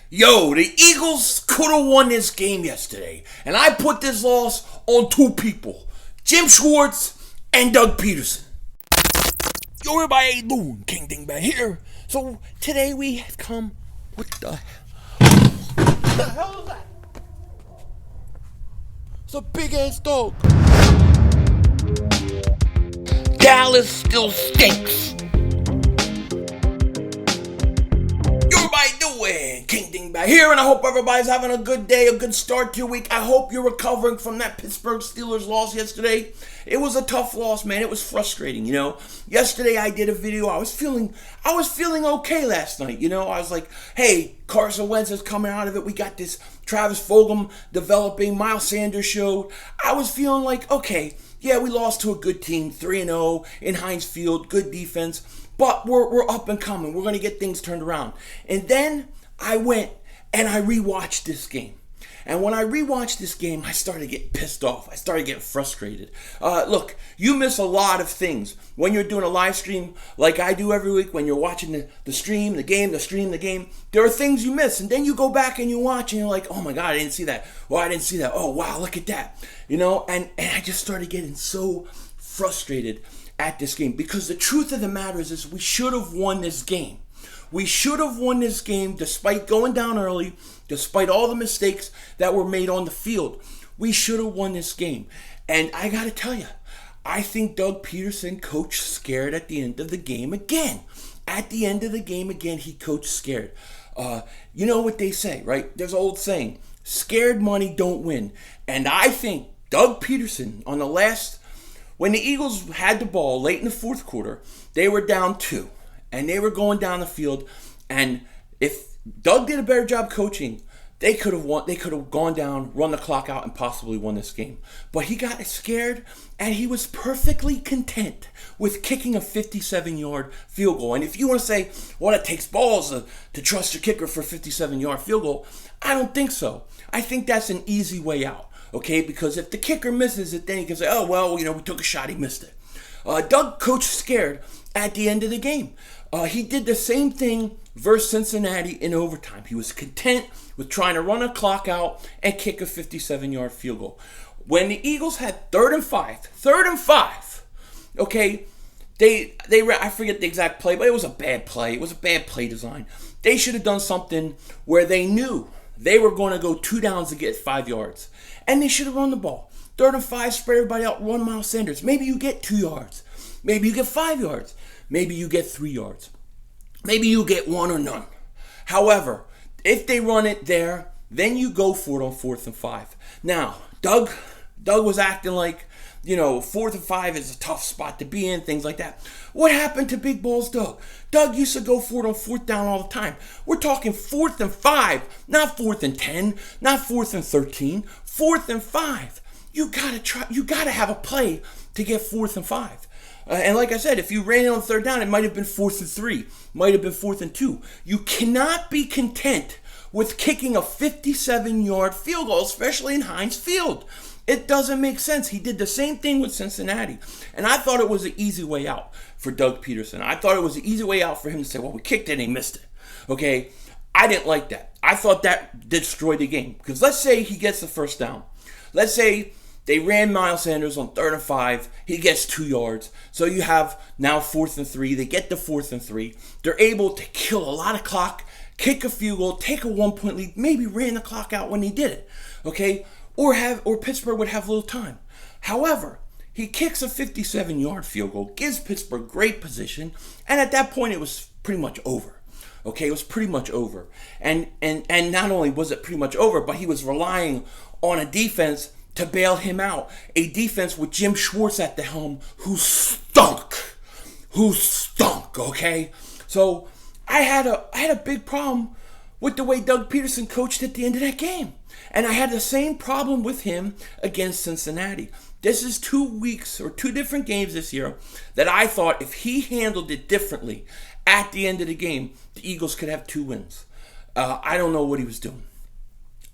Yo, the Eagles could have won this game yesterday, and I put this loss on two people, Jim Schwartz and Doug Pederson. Yo, everybody, how you doing? King Dingbat here. So today we have come. What the hell is that? It's a big ass dog. Dallas still stinks. King Dingbat here, and I hope everybody's having a good day, a good start to your week. I hope you're recovering from that Pittsburgh Steelers loss yesterday. It was a tough loss, man. It was frustrating, Yesterday I did a video. I was feeling okay last night, I was like, hey, Carson Wentz is coming out of it. We got this Travis Fulgham developing. Miles Sanders showed. I was feeling like, okay, yeah, we lost to a good team, 3-0 in Heinz Field, good defense. But we're up and coming. We're going to get things turned around. And then I went and I rewatched this game. And when I rewatched this game, I started getting pissed off. I started getting frustrated. Look, you miss a lot of things when you're doing a live stream like I do every week. When you're watching the stream, the game. There are things you miss. And then you go back and you watch and you're like, oh my God, I didn't see that. Well, I didn't see that. Oh, wow, look at that. And I just started getting so frustrated at this game, because the truth of the matter is we should have won this game. We should have won this game despite going down early, despite all the mistakes that were made on the field. We should have won this game. And I got to tell you, I think Doug Pederson coached scared at the end of the game again. At the end of the game again, he coached scared. You know what they say, right? There's an old saying, scared money don't win. And I think Doug Pederson when the Eagles had the ball late in the fourth quarter, they were down 2, and they were going down the field. And if Doug did a better job coaching, they could have won. They could have gone down, run the clock out, and possibly won this game. But he got scared, and he was perfectly content with kicking a 57-yard field goal. And if you want to say, well, it takes balls to trust your kicker for a 57-yard field goal, I don't think so. I think that's an easy way out. Okay, because if the kicker misses it, then he can say, oh, well, we took a shot, he missed it. Doug coached scared at the end of the game. He did the same thing versus Cincinnati in overtime. He was content with trying to run a clock out and kick a 57-yard field goal. When the Eagles had third and five, okay, I forget the exact play, but it was a bad play. It was a bad play design. They should have done something where they knew they were going to go 2 downs to get 5 yards. And they should have run the ball. 3rd and 5, spread everybody out, run Miles Sanders. Maybe you get 2 yards. Maybe you get 5 yards. Maybe you get 3 yards. Maybe you get 1 or none. However, if they run it there, then you go for it on 4th and 5. Now, Doug was acting like, 4th and 5 is a tough spot to be in, things like that. What happened to Big Balls Doug? Doug used to go for it on 4th down all the time. We're talking 4th and 5, not 4th and 10, not 4th and 13, 4th and 5. You gotta have a play to get 4th and 5. And like I said, if you ran it on 3rd down, it might have been 4th and 3, might have been 4th and 2. You cannot be content with kicking a 57-yard field goal, especially in Heinz Field. It doesn't make sense. He did the same thing with Cincinnati. And I thought it was an easy way out for Doug Pederson. I thought it was an easy way out for him to say, well, we kicked it and he missed it. Okay? I didn't like that. I thought that destroyed the game. Because let's say he gets the 1st down. Let's say they ran Miles Sanders on 3rd and 5. He gets 2 yards. So you have now 4th and 3. They get the 4th and 3. They're able to kill a lot of clock, kick a field goal, take a 1-point lead, maybe ran the clock out when he did it. Okay? Or Pittsburgh would have little time. However, he kicks a 57-yard field goal, gives Pittsburgh great position, and at that point it was pretty much over. Okay, it was pretty much over. And not only was it pretty much over, but he was relying on a defense to bail him out. A defense with Jim Schwartz at the helm who stunk, okay? So I had a big problem with the way Doug Pederson coached at the end of that game. And I had the same problem with him against Cincinnati. This is 2 weeks or 2 different games this year that I thought if he handled it differently at the end of the game, the Eagles could have 2 wins. I don't know what he was doing.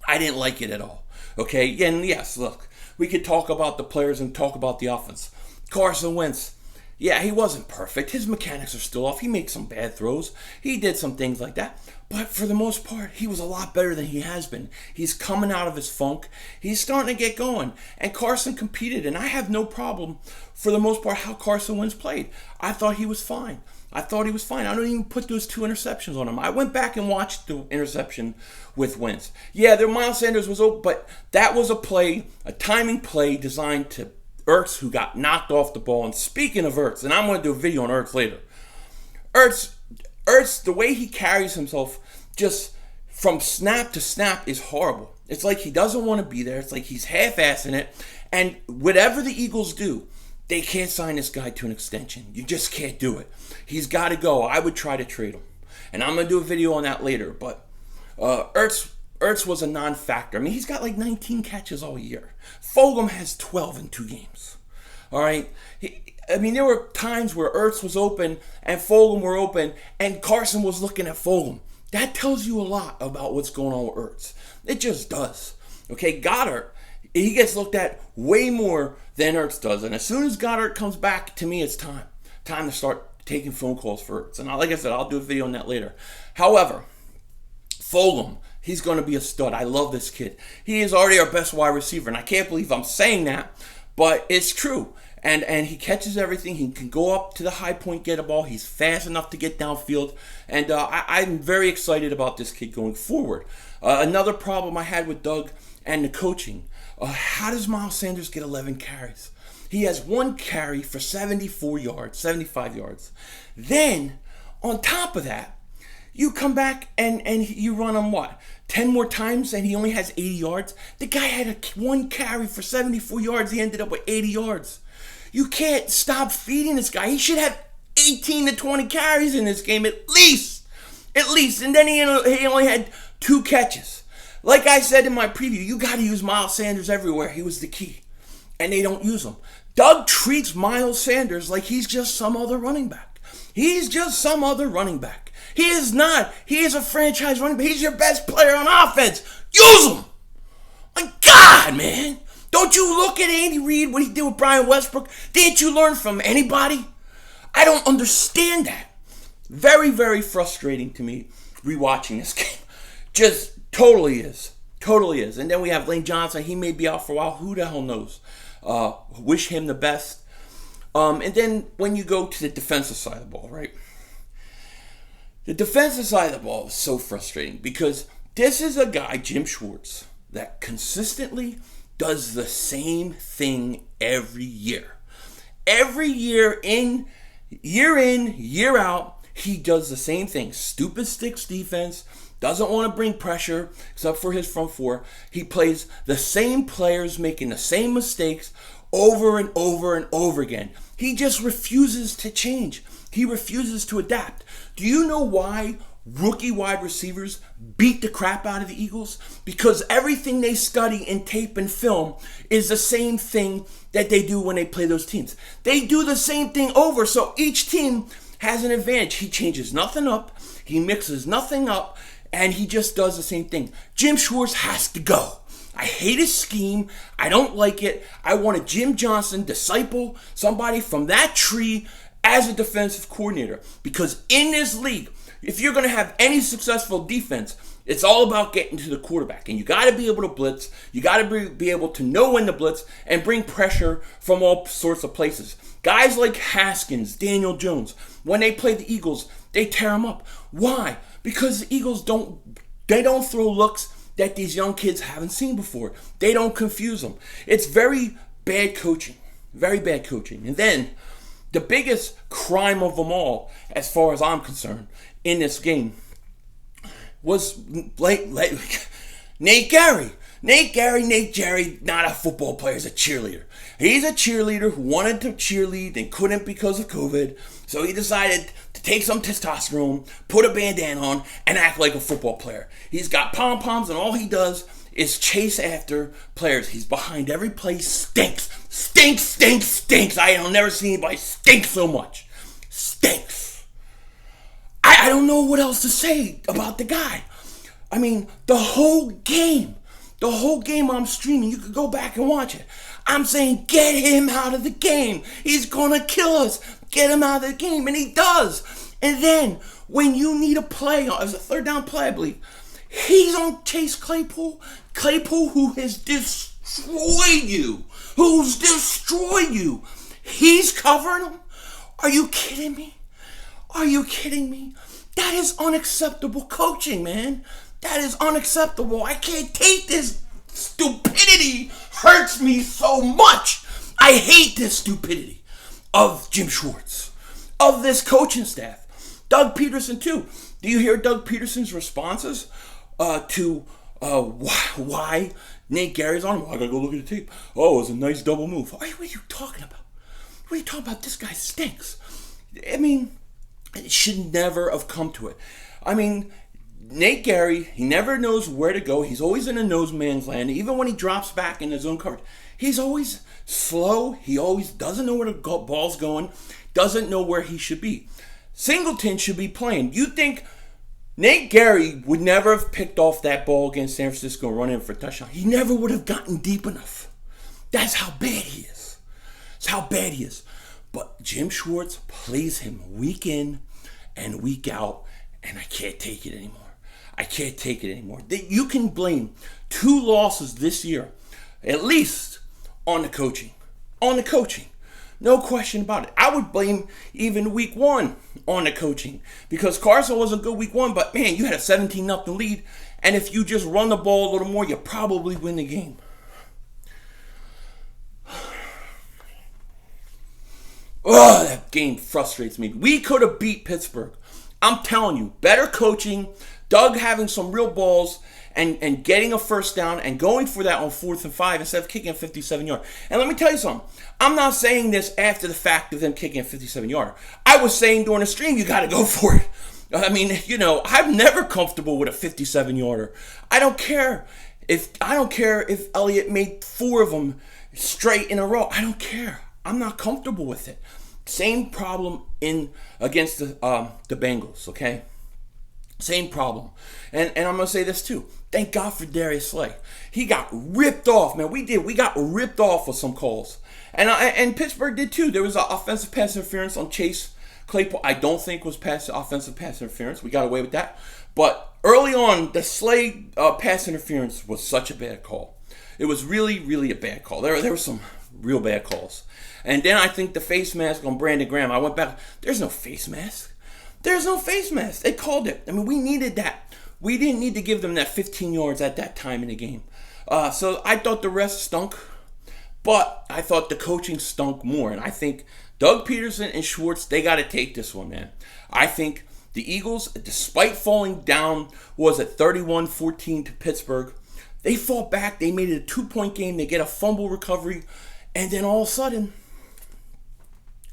I didn't like it at all. Okay, and yes, look, we could talk about the players and talk about the offense. Carson Wentz Yeah, he wasn't perfect. His mechanics are still off. He made some bad throws. He did some things like that. But for the most part, he was a lot better than he has been. He's coming out of his funk. He's starting to get going. And Carson competed, and I have no problem, for the most part, how Carson Wentz played. I thought he was fine. I don't even put those 2 interceptions on him. I went back and watched the interception with Wentz. Yeah, their Miles Sanders was open, but that was a play, a timing play designed to Ertz, who got knocked off the ball. And speaking of Ertz, and I'm going to do a video on Ertz later. Ertz, the way he carries himself just from snap to snap is horrible. It's like he doesn't want to be there. It's like he's half-assing it. And whatever the Eagles do, they can't sign this guy to an extension. You just can't do it. He's got to go. I would try to trade him. And I'm going to do a video on that later. But Ertz was a non-factor. I mean, he's got like 19 catches all year. Fulgham has 12 in 2 games. All right? There were times where Ertz was open and Fulgham were open and Carson was looking at Fulgham. That tells you a lot about what's going on with Ertz. It just does. Okay, Goddard, he gets looked at way more than Ertz does. And as soon as Goddard comes back, to me, it's time to start taking phone calls for Ertz. And like I said, I'll do a video on that later. However, Fulgham, he's going to be a stud. I love this kid. He is already our best wide receiver. And I can't believe I'm saying that, but it's true. And he catches everything. He can go up to the high point, get a ball. He's fast enough to get downfield. And I'm very excited about this kid going forward. Another problem I had with Doug and the coaching. How does Miles Sanders get 11 carries? He has 1 carry for 74 yards, 75 yards. Then, on top of that, you come back and you run him, 10 more times and he only has 80 yards? The guy had 1 carry for 74 yards. He ended up with 80 yards. You can't stop feeding this guy. He should have 18 to 20 carries in this game at least. And then he only had 2 catches. Like I said in my preview, you got to use Miles Sanders everywhere. He was the key. And they don't use him. Doug treats Miles Sanders like he's just some other running back. He's just some other running back. He is not. He is a franchise running back. He's your best player on offense. Use him. My God, man. Don't you look at Andy Reid, what he did with Brian Westbrook? Didn't you learn from anybody? I don't understand that. Very, very frustrating to me rewatching this game. Just totally is. Totally is. And then we have Lane Johnson. He may be out for a while. Who the hell knows? Wish him the best. And then when you go to the defensive side of the ball, right? The defensive side of the ball is so frustrating because this is a guy, Jim Schwartz, that consistently does the same thing every year. Every year in, year out, he does the same thing. Stupid sticks defense, doesn't want to bring pressure except for his front 4. He plays the same players making the same mistakes over and over and over again. He just refuses to change. He refuses to adapt. Do you know why rookie wide receivers beat the crap out of the Eagles? Because everything they study in tape and film is the same thing that they do when they play those teams. They do the same thing over, so each team has an advantage. He changes nothing up, he mixes nothing up, and he just does the same thing. Jim Schwartz has to go. I hate his scheme. I don't like it. I want a Jim Johnson disciple, somebody from that tree as a defensive coordinator. Because in this league, if you're going to have any successful defense, it's all about getting to the quarterback. And you got to be able to blitz. You got to be able to know when to blitz and bring pressure from all sorts of places. Guys like Haskins, Daniel Jones, when they play the Eagles, they tear them up. Why? Because the Eagles don't throw looks that these young kids haven't seen before. They don't confuse them. It's very bad coaching. Very bad coaching. And then the biggest crime of them all, as far as I'm concerned, in this game was Nate Gerry. Nate Gerry, not a football player, he's a cheerleader. He's a cheerleader who wanted to cheerlead and couldn't because of COVID. So he decided to take some testosterone, put a bandana on, and act like a football player. He's got pom-poms and all he does is chase after players. He's behind every play, stinks. I have never seen anybody stink so much. Stinks. I don't know what else to say about the guy. I mean, the whole game I'm streaming, you could go back and watch it. I'm saying, get him out of the game. He's going to kill us. Get him out of the game, and he does. And then, when you need a play, as a third down play, I believe, he's on Chase Claypool. Claypool, who has destroyed you. He's covering him. Are you kidding me? That is unacceptable coaching, man. That is unacceptable. I can't take this. Stupidity hurts me so much. I hate this stupidity of Jim Schwartz, of this coaching staff. Doug Pederson, too. Do you hear Doug Peterson's responses to why Nate Gerry's on him? I gotta go look at the tape. Oh, it was a nice double move. What are you talking about? This guy stinks. I mean, it should never have come to it. I mean, Nate Gerry, he never knows where to go. He's always in a no man's land. Even when he drops back in his own coverage, he's always slow. He always doesn't know where the ball's going, doesn't know where he should be. Singleton should be playing. You think Nate Gerry would never have picked off that ball against San Francisco and run in for a touchdown? He never would have gotten deep enough. That's how bad he is. But Jim Schwartz plays him week in and week out, and I can't take it anymore. You can blame 2 losses this year, at least, on the coaching. No question about it. I would blame even week 1 on the coaching, because Carson wasn't good week 1, but man, you had a 17-0 lead, and if you just run the ball a little more, you probably win the game. Oh, that game frustrates me. We could have beat Pittsburgh. I'm telling you, better coaching, Doug having some real balls, and getting a first down and going for that on 4th and 5 instead of kicking a 57-yard. And let me tell you something. I'm not saying this after the fact of them kicking a 57-yarder. I was saying during the stream, you got to go for it. I mean, I'm never comfortable with a 57-yarder. I don't care if Elliott made 4 of them straight in a row. I don't care. I'm not comfortable with it. Same problem against the Bengals, okay? Same problem. And I'm going to say this too. Thank God for Darius Slay. He got ripped off, man. We got ripped off with some calls. And Pittsburgh did too. There was an offensive pass interference on Chase Claypool. I don't think was offensive pass interference. We got away with that. But early on, the Slay pass interference was such a bad call. It was really, really a bad call. There were some real bad calls. And then I think the face mask on Brandon Graham, I went back. There's no face mask. They called it. I mean, we needed that. We didn't need to give them that 15 yards at that time in the game. So I thought the rest stunk. But I thought the coaching stunk more. And I think Doug Pederson and Schwartz, they got to take this one, man. I think the Eagles, despite falling down, was at 31-14 to Pittsburgh, they fought back. They made it a 2-point game. They get a fumble recovery. And then all of a sudden,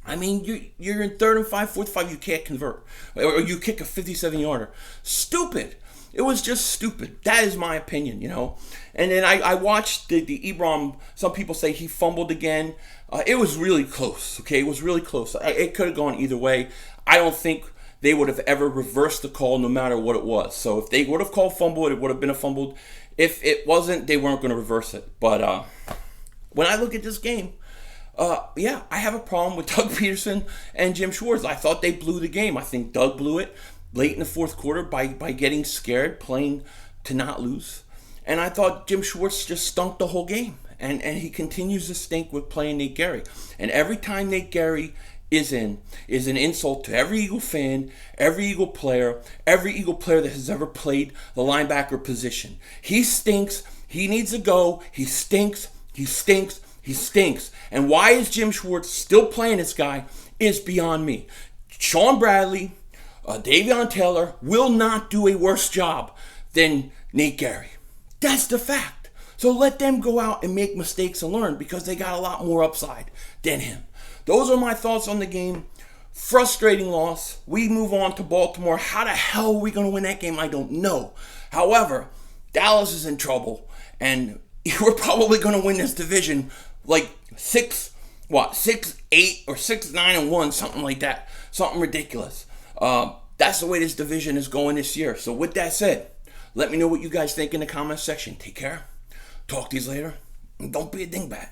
I mean, you're in 3rd and 5, 4th and 5, you can't convert. Or you kick a 57-yarder. Stupid. It was just stupid. That is my opinion, And then I watched the Ebron. Some people say he fumbled again. It was really close, okay? It was really close. It could have gone either way. I don't think they would have ever reversed the call no matter what it was. So if they would have called fumble, it would have been a fumbled. If it wasn't, they weren't going to reverse it. But when I look at this game, I have a problem with Doug Pederson and Jim Schwartz. I thought they blew the game. I think Doug blew it late in the 4th quarter by getting scared, playing to not lose. And I thought Jim Schwartz just stunk the whole game. And he continues to stink with playing Nate Gerry. And every time Nate Gerry is an insult to every Eagle fan, every Eagle player that has ever played the linebacker position. He stinks. He needs to go. He stinks. And why is Jim Schwartz still playing this guy is beyond me. Sean Bradley, Davion Taylor will not do a worse job than Nate Gerry. That's the fact. So let them go out and make mistakes and learn, because they got a lot more upside than him. Those are my thoughts on the game. Frustrating loss. We move on to Baltimore. How the hell are we going to win that game? I don't know. However, Dallas is in trouble, and we're probably going to win this division like 6-8 or 6-9-1, something like that. Something ridiculous. That's the way this division is going this year. So with that said, let me know what you guys think in the comment section. Take care. Talk to you later. And don't be a dingbat.